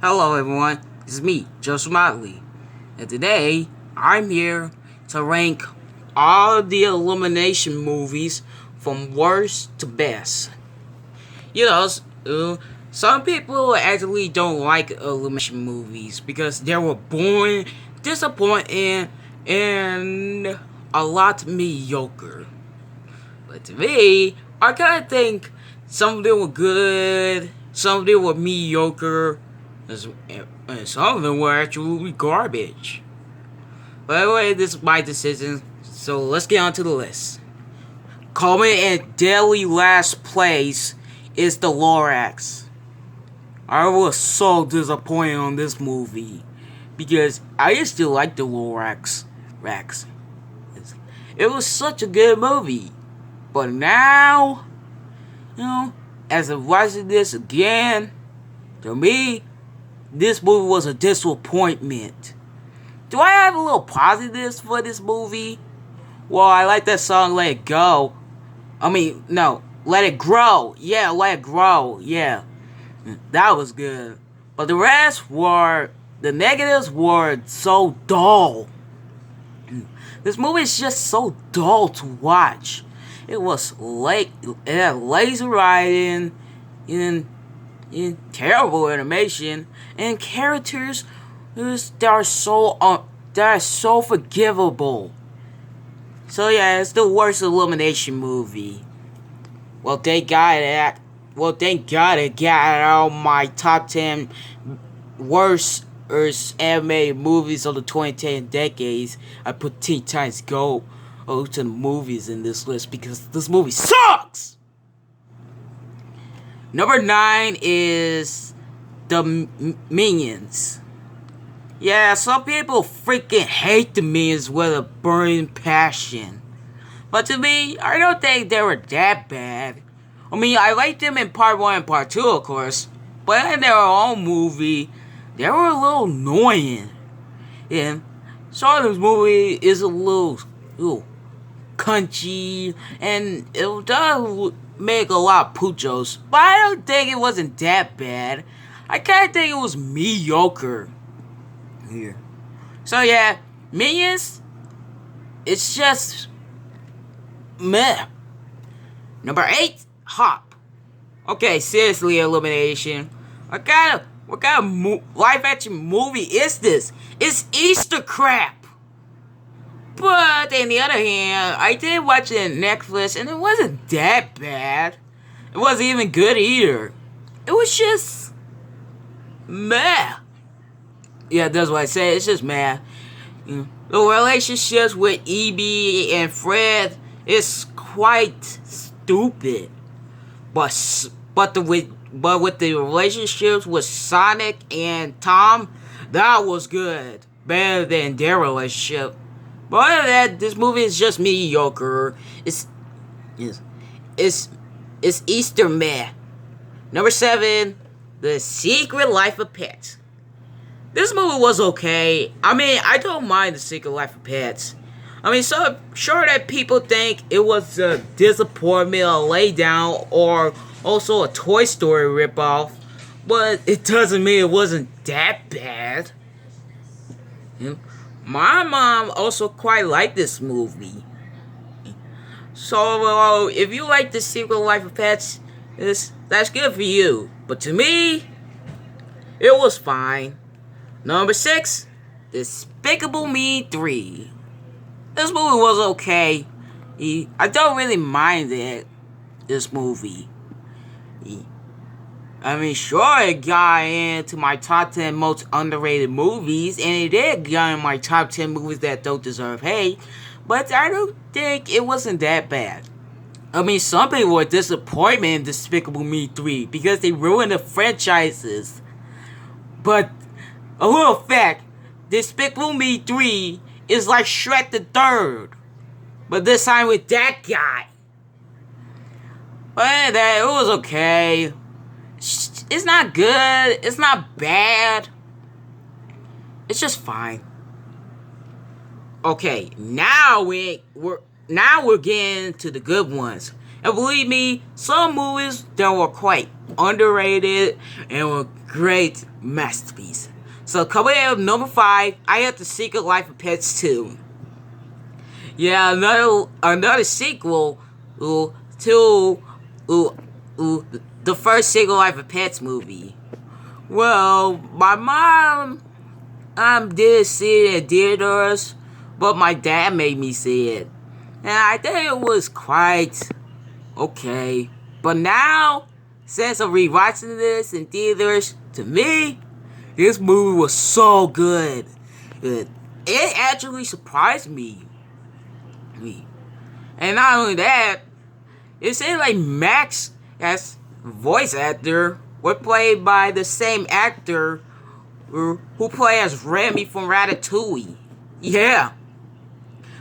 Hello everyone, it's me, Joseph Motley, and today I'm here to rank all the Illumination movies from worst to best. You know, some people actually don't like Illumination movies because they were boring, disappointing, and a lot mediocre. But to me, I kind of think some of them were good, some of them were mediocre, and some of them were actually garbage. But anyway, this is my decision, so let's get on to the list. Coming in deadly last place is the Lorax. I was so disappointed on this movie because I used to like the Lorax. It was such a good movie. But now, as I'm watching this again, to me, this movie was a disappointment. Do I have a little positives for this movie? Well, I like that song, Let It Go. No, Let It Grow. Yeah, Let It Grow. Yeah, that was good. But the negatives were so dull. This movie is just so dull to watch. It had lazy writing, in terrible animation, and characters that are so forgivable. So yeah, it's the worst Illumination movie. Well, thank God it got out my top 10 worst animated movies of the 2010 decades. I put Teen Titans Go to the movies in this list because this movie sucks! Number 9 is the Minions. Yeah, some people freaking hate the Minions with a burning passion. But to me, I don't think they were that bad. I liked them in part 1 and part 2, of course. But in their own movie, they were a little annoying. And some of this movie is a little crunchy, and it does make a lot of puchos, but I don't think it wasn't that bad. I kind of think it was mediocre here. So yeah, Minions, it's just meh. Number 8, Hop. Okay, seriously, Illumination. What kind of live action movie is this? It's Easter crap. But on the other hand, I did watch it on Netflix and it wasn't that bad. It wasn't even good either. It was just meh. Yeah, that's what I say. It's just meh. The relationships with E.B. and Fred is quite stupid. But with the relationships with Sonic and Tom, that was good. Better than their relationship. But other than that, this movie is just mediocre. It's Easter meh. Number 7, The Secret Life of Pets. This movie was okay. I don't mind The Secret Life of Pets. So sure that people think it was a disappointment, a laydown, or also a Toy Story ripoff, but it doesn't mean it wasn't that bad. My mom also quite liked this movie. So, if you like The Secret Life of Pets, that's good for you. But to me, it was fine. Number 6, Despicable Me 3. This movie was okay. I don't really mind this movie. Sure, it got into my top 10 most underrated movies, and it did get in my top 10 movies that don't deserve hate, but I don't think it wasn't that bad. Some people were disappointed in Despicable Me 3 because they ruined the franchises. But, a little fact, Despicable Me 3 is like Shrek the Third, but this time with that guy. But it was okay. It's not good. It's not bad. It's just fine. Okay, now we're getting to the good ones. And believe me, some movies that were quite underrated and were great masterpiece. So coming in at number 5, I have The Secret Life of Pets 2. Yeah, another sequel to the first Secret Life of Pets movie. Well, my mom did see it in theaters, but my dad made me see it. And I think it was quite okay. But now, since I'm rewatching this in theaters, to me, this movie was so good. It actually surprised me. And not only that, it seemed like Max, as voice actor, was played by the same actor who played as Remy from Ratatouille. Yeah.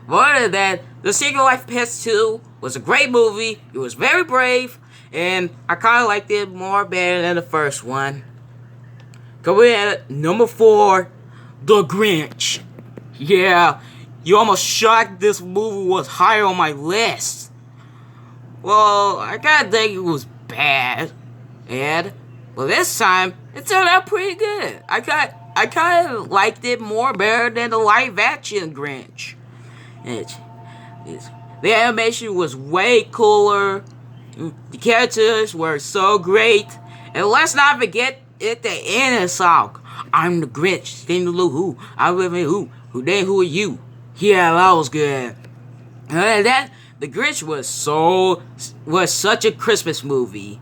But other than that, The Secret Life of Pets 2 was a great movie. It was very brave, and I kind of liked it more better than the first one. Coming in at number 4, The Grinch. Yeah, you almost shocked this movie was higher on my list. Well, I kinda think it was bad, but this time it turned out pretty good. I kind of liked it more better than the live action Grinch. The animation was way cooler. The characters were so great, and let's not forget at the end of the song, "I'm the Grinch, sing the who, I live in who are you?" Yeah, that was good. And that the Grinch was such a Christmas movie.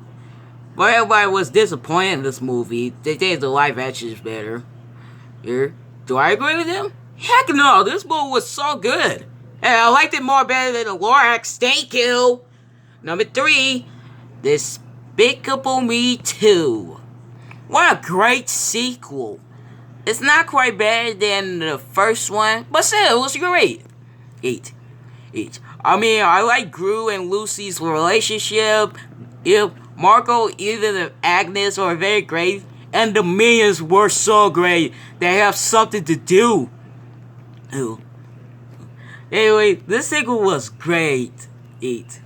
But everybody was disappointed in this movie. They think the live action is better. Here, do I agree with them? Heck no, this movie was so good. And I liked it more better than the Lorax. Thank you. Number 3, Despicable Me 2. What a great sequel. It's not quite better than the first one, but still, it was great. 8. I mean, I like Gru and Lucy's relationship. If Marco, Edith, and Agnes are very great, and the minions were so great. They have something to do. Anyway, this sequel was great. 8.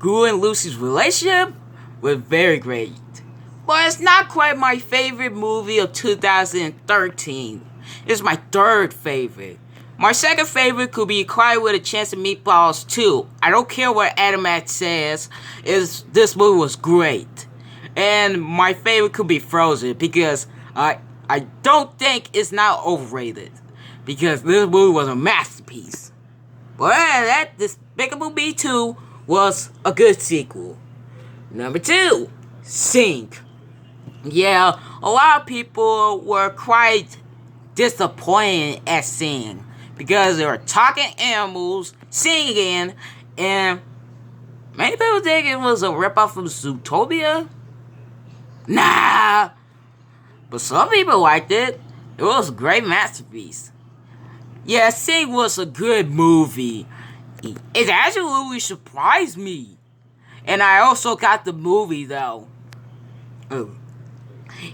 Gru and Lucy's relationship was very great. But it's not quite my favorite movie of 2013. It's my third favorite. My second favorite could be Cry with a Chance of Meatballs 2. I don't care what Adamat says. This movie was great. And my favorite could be Frozen because I don't think it's not overrated. Because this movie was a masterpiece. But that Despicable Me 2 was a good sequel. Number 2, Sing. Yeah, a lot of people were quite disappointed at Sing because they were talking animals, singing, and many people think it was a ripoff from Zootopia. Nah, but some people liked it. It was a great masterpiece. Yeah, Sing was a good movie. It actually surprised me. And I also got the movie though.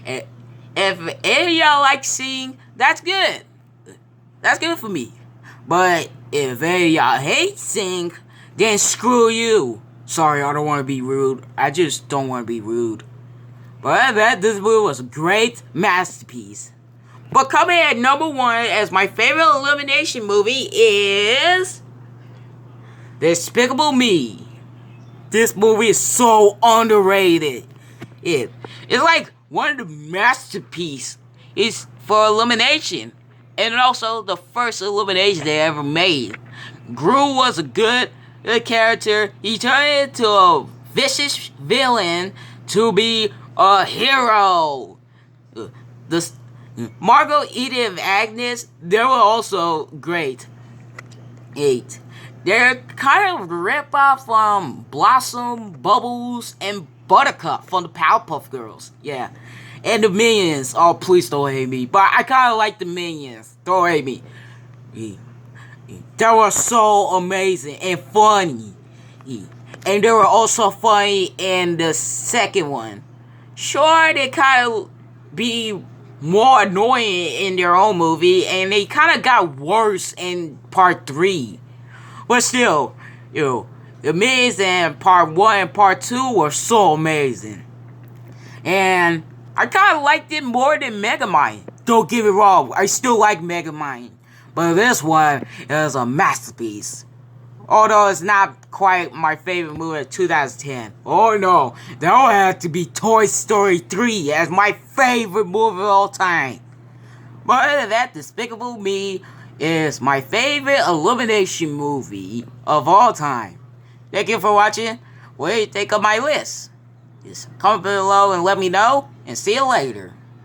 If any of y'all like Sing, that's good. That's good for me. But if any of y'all hate Sing, then screw you. Sorry, I don't want to be rude. I just don't want to be rude. But this movie was a great masterpiece. But coming at number 1 as my favorite Illumination movie is Despicable Me. This movie is so underrated. It's like one of the masterpieces is for Illumination. And also the first Illumination they ever made. Gru was a good character. He turned into a vicious villain to be a hero. Margot, Edith, and Agnes, they were also great. 8. They're kind of a rip-off from Blossom, Bubbles, and Buttercup from the Powerpuff Girls. Yeah. And the Minions. Oh, please don't hate me. But I kind of like the Minions. Don't hate me. They were so amazing and funny. And they were also funny in the second one. Sure, they kind of be more annoying in their own movie, and they kind of got worse in part 3. But still, the Minions in part 1 and part 2 were so amazing. And I kind of liked it more than Megamind. Don't get me wrong, I still like Megamind. But this one is a masterpiece. Although it's not quite my favorite movie of 2010. Oh no, that would have to be Toy Story 3 as my favorite movie of all time. But other than that, Despicable Me is my favorite Illumination movie of all time. Thank you for watching. What do you think of my list? Just comment below and let me know, and see you later.